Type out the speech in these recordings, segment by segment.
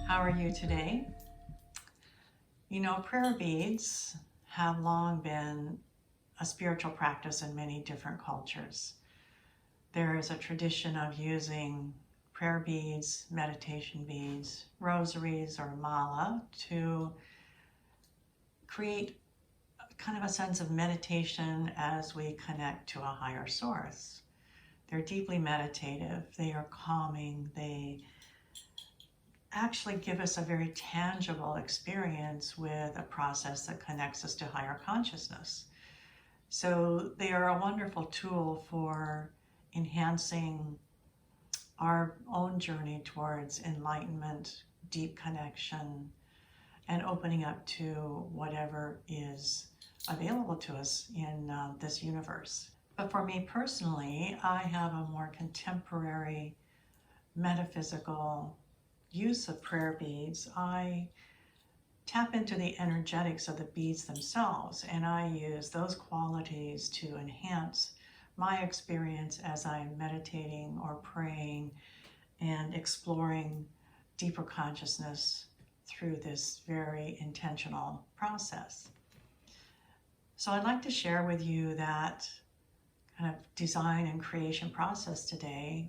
How are you today? You know, prayer beads have long been a spiritual practice in many different cultures. There is a tradition of using prayer beads, meditation beads, rosaries, or mala to create kind of a sense of meditation as we connect to a higher source. They're deeply meditative, they are calming, they actually give us a very tangible experience with a process that connects us to higher consciousness. So they are a wonderful tool for enhancing our own journey towards enlightenment, deep connection, and opening up to whatever is available to us in this universe. But for me personally, I have a more contemporary, metaphysical use of prayer beads. I tap into the energetics of the beads themselves, and I use those qualities to enhance my experience as I'm meditating or praying and exploring deeper consciousness through this very intentional process. So I'd like to share with you that kind of design and creation process today,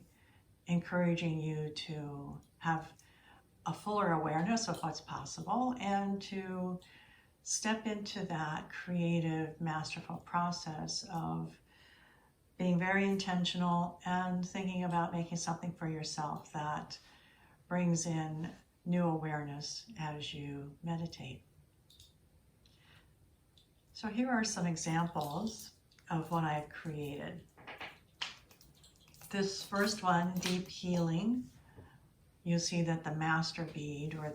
encouraging you to have a fuller awareness of what's possible and to step into that creative, masterful process of being very intentional and thinking about making something for yourself that brings in new awareness as you meditate. So here are some examples of what I've created. This first one, Deep Healing. You'll see that the master bead, or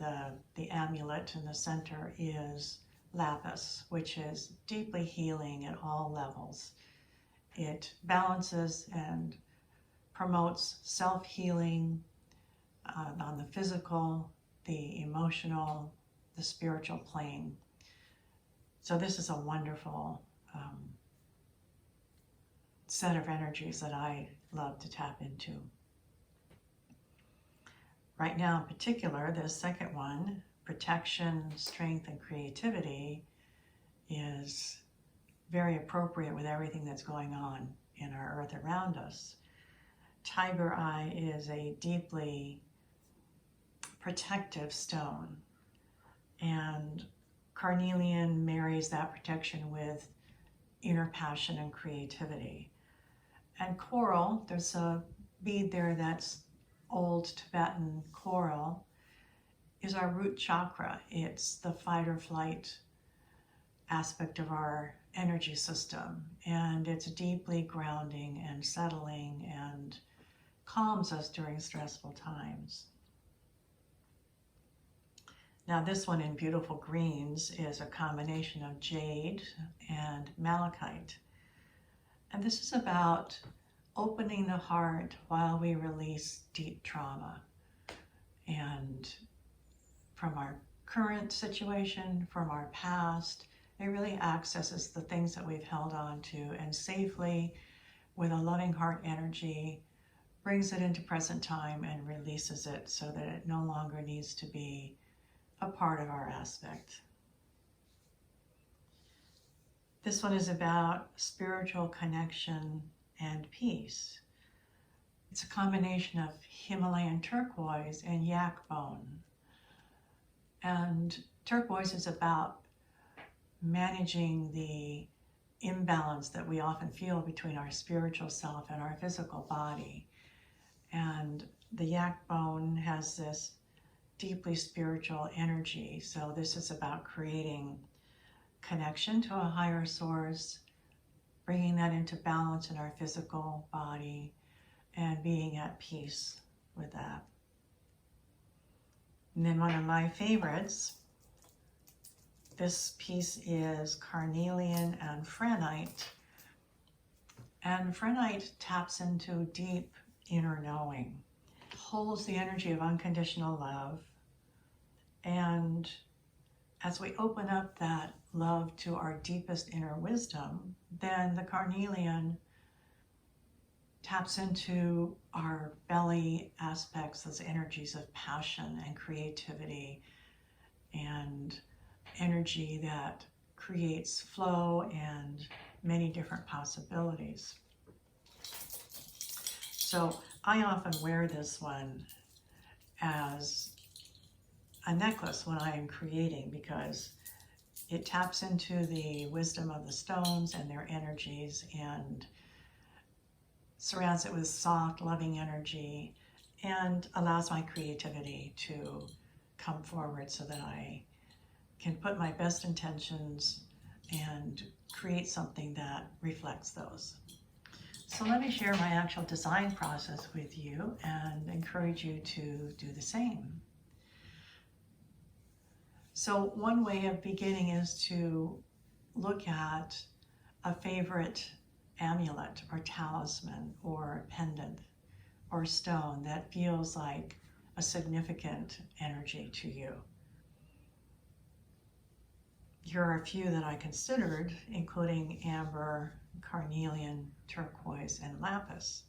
the amulet in the center, is lapis, which is deeply healing at all levels. It balances and promotes self-healing on the physical, the emotional, the spiritual plane. So this is a wonderful set of energies that I love to tap into. Right now in particular, the second one, Protection, Strength, and Creativity, is very appropriate with everything that's going on in our earth around us. Tiger Eye is a deeply protective stone, and carnelian marries that protection with inner passion and creativity. And coral, there's a bead there that's old Tibetan coral, is our root chakra. It's the fight or flight aspect of our energy system, and it's deeply grounding and settling and calms us during stressful times. Now this one in beautiful greens is a combination of jade and malachite. And this is about opening the heart while we release deep trauma. And from our current situation, from our past, it really accesses the things that we've held on to and safely, with a loving heart energy, brings it into present time and releases it so that it no longer needs to be a part of our aspect. This one is about spiritual connection and peace. It's a combination of Himalayan turquoise and yak bone. And turquoise is about managing the imbalance that we often feel between our spiritual self and our physical body. And the yak bone has this deeply spiritual energy. So this is about creating connection to a higher source, bringing that into balance in our physical body, and being at peace with that. And then one of my favorites, this piece is carnelian and phrenite. And phrenite taps into deep inner knowing, holds the energy of unconditional love, and as we open up that love to our deepest inner wisdom, then the carnelian taps into our belly aspects, those energies of passion and creativity and energy that creates flow and many different possibilities. So I often wear this one as a necklace when I am creating, because it taps into the wisdom of the stones and their energies and surrounds it with soft, loving energy and allows my creativity to come forward so that I can put my best intentions and create something that reflects those. So let me share my actual design process with you and encourage you to do the same. So one way of beginning is to look at a favorite amulet or talisman or pendant or stone that feels like a significant energy to you. Here are a few that I considered, including amber, carnelian, turquoise, and lapis.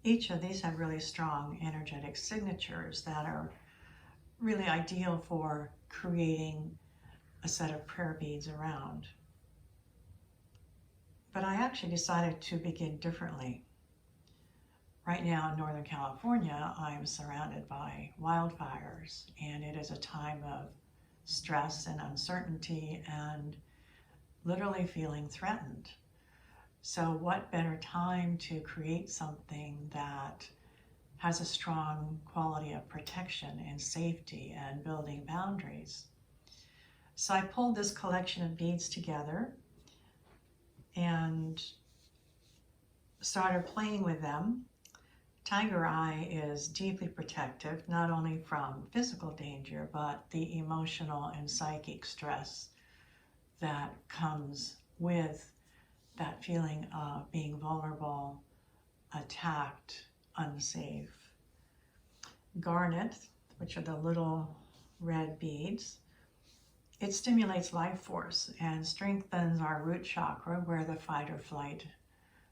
Each of these have really strong energetic signatures that are really ideal for creating a set of prayer beads around. But I actually decided to begin differently. Right now in Northern California, I'm surrounded by wildfires, and it is a time of stress and uncertainty and literally feeling threatened. So what better time to create something that has a strong quality of protection and safety and building boundaries. So I pulled this collection of beads together and started playing with them. Tiger Eye is deeply protective, not only from physical danger, but the emotional and psychic stress that comes with that feeling of being vulnerable, attacked, unsafe. Garnet, which are the little red beads, it stimulates life force and strengthens our root chakra where the fight or flight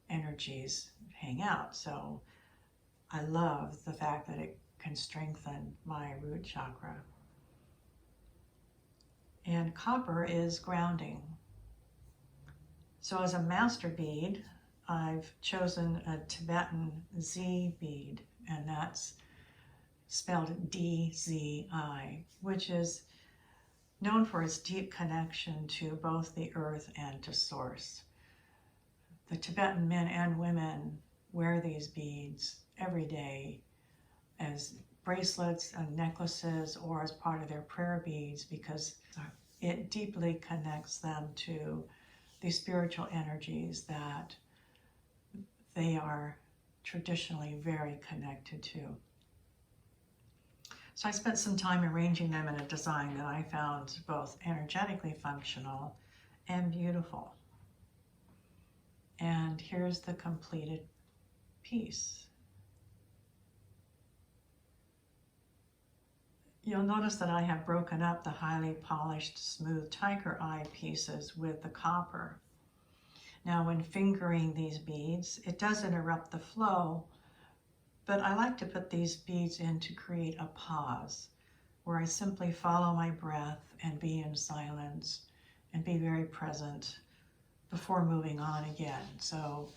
energies hang out. So I love the fact that it can strengthen my root chakra. And copper is grounding. So as a master bead, I've chosen a Tibetan Z bead, and that's spelled DZI, which is known for its deep connection to both the earth and to source. The Tibetan men and women wear these beads every day as bracelets and necklaces or as part of their prayer beads because it deeply connects them to the spiritual energies that they are traditionally very connected to. So I spent some time arranging them in a design that I found both energetically functional and beautiful. And here's the completed piece. You'll notice that I have broken up the highly polished, smooth tiger eye pieces with the copper. Now, when fingering these beads, it does interrupt the flow, but I like to put these beads in to create a pause where I simply follow my breath and be in silence and be very present before moving on again. So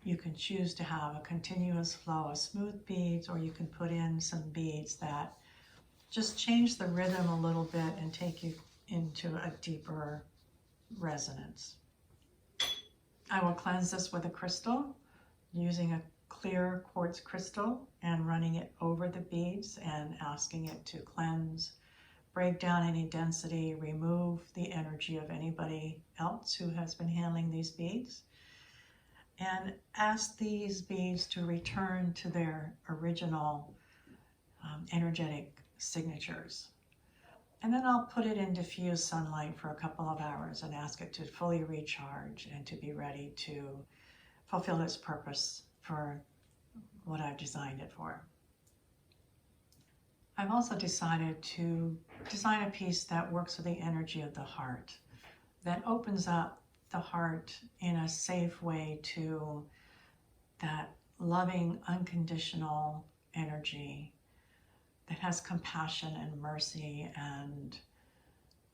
you can choose to have a continuous flow of smooth beads, or you can put in some beads that just change the rhythm a little bit and take you into a deeper resonance. I will cleanse this with a crystal using a clear quartz crystal and running it over the beads and asking it to cleanse, break down any density, remove the energy of anybody else who has been handling these beads, and ask these beads to return to their original energetic signatures. And then I'll put it in diffused sunlight for a couple of hours and ask it to fully recharge and to be ready to fulfill its purpose for what I've designed it for. I've also decided to design a piece that works with the energy of the heart, that opens up the heart in a safe way to that loving, unconditional energy that has compassion and mercy and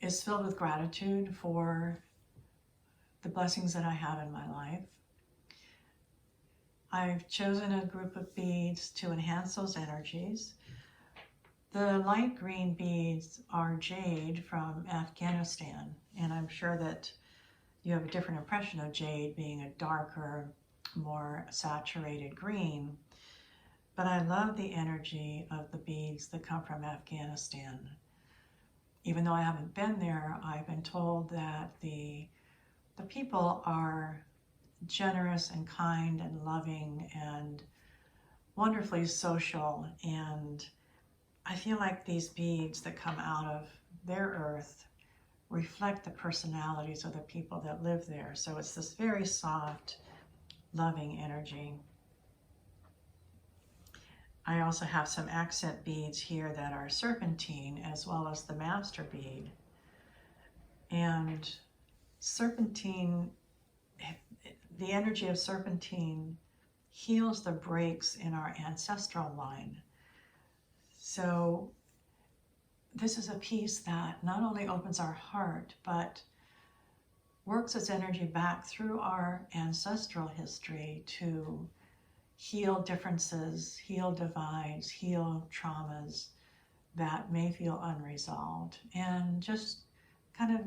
is filled with gratitude for the blessings that I have in my life. I've chosen a group of beads to enhance those energies. The light green beads are jade from Afghanistan, and I'm sure that you have a different impression of jade being a darker, more saturated green. But I love the energy of the beads that come from Afghanistan. Even though I haven't been there, I've been told that the people are generous and kind and loving and wonderfully social, and I feel like these beads that come out of their earth reflect the personalities of the people that live there. So it's this very soft, loving energy. I also have some accent beads here that are serpentine, as well as the master bead. And serpentine, the energy of serpentine heals the breaks in our ancestral line. So this is a piece that not only opens our heart, but works its energy back through our ancestral history to heal differences, heal divides, heal traumas that may feel unresolved, and just kind of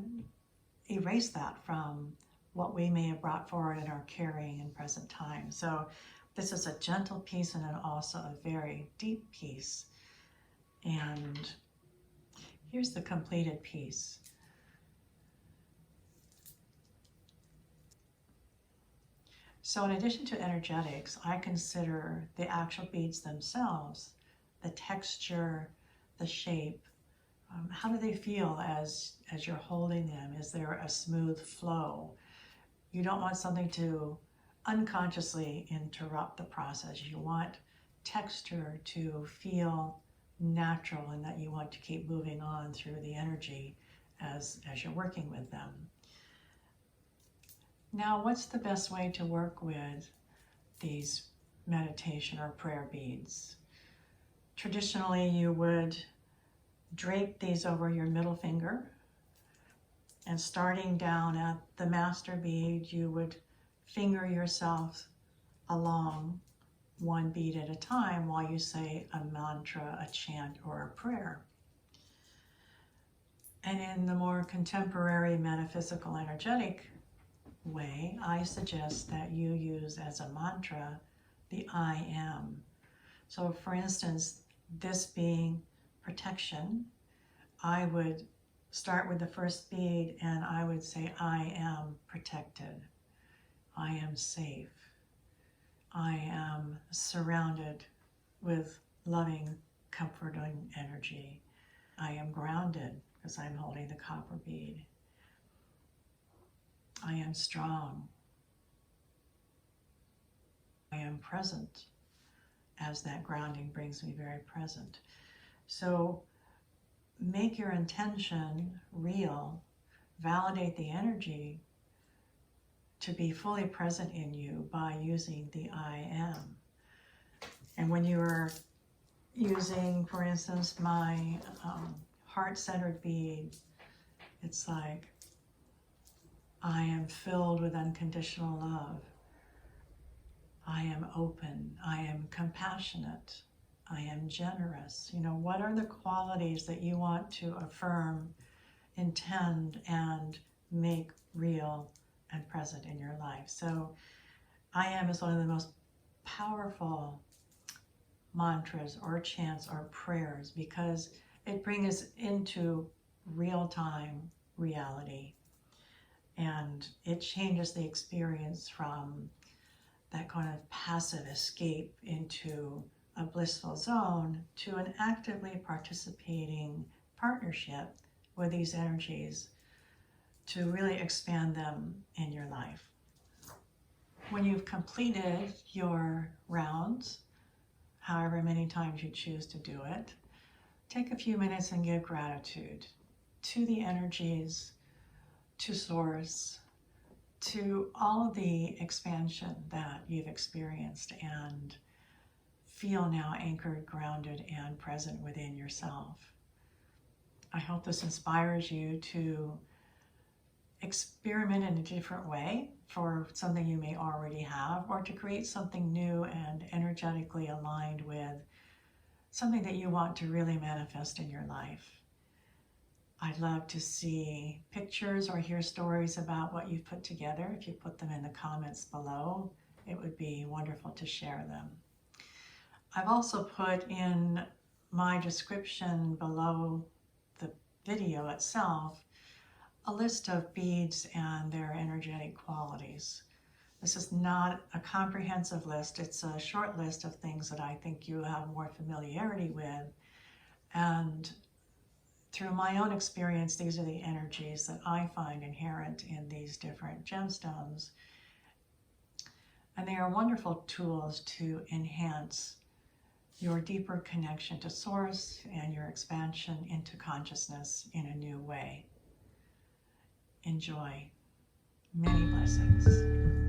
erase that from what we may have brought forward in our carrying in present time. So this is a gentle piece and also a very deep piece. And here's the completed piece. So in addition to energetics, I consider the actual beads themselves, the texture, the shape. How do they feel as you're holding them? Is there a smooth flow? You don't want something to unconsciously interrupt the process. You want texture to feel natural and that you want to keep moving on through the energy as you're working with them. Now, what's the best way to work with these meditation or prayer beads? Traditionally, you would drape these over your middle finger, and starting down at the master bead, you would finger yourself along one bead at a time while you say a mantra, a chant, or a prayer. And in the more contemporary metaphysical energetic way, I suggest that you use as a mantra the I am. So for instance, this being protection, I would start with the first bead and I would say, I am protected. I am safe. I am surrounded with loving, comforting energy. I am grounded because I'm holding the copper bead. I am strong. I am present, as that grounding brings me very present. So make your intention real, validate the energy to be fully present in you by using the I am. And when you are using, for instance, my heart-centered bead, it's like, I am filled with unconditional love. I am open. I am compassionate. I am generous. You know, what are the qualities that you want to affirm, intend, and make real and present in your life? So I am is one of the most powerful mantras or chants or prayers because it brings us into real-time reality, and it changes the experience from that kind of passive escape into a blissful zone to an actively participating partnership with these energies to really expand them in your life. When you've completed your rounds, however many times you choose to do it, take a few minutes and give gratitude to the energies, to Source, to all of the expansion that you've experienced and feel now anchored, grounded, and present within yourself. I hope this inspires you to experiment in a different way for something you may already have, or to create something new and energetically aligned with something that you want to really manifest in your life. I'd love to see pictures or hear stories about what you've put together. If you put them in the comments below, it would be wonderful to share them. I've also put in my description below the video itself a list of beads and their energetic qualities. This is not a comprehensive list. It's a short list of things that I think you have more familiarity with. And through my own experience, these are the energies that I find inherent in these different gemstones. And they are wonderful tools to enhance your deeper connection to Source and your expansion into consciousness in a new way. Enjoy. Many blessings.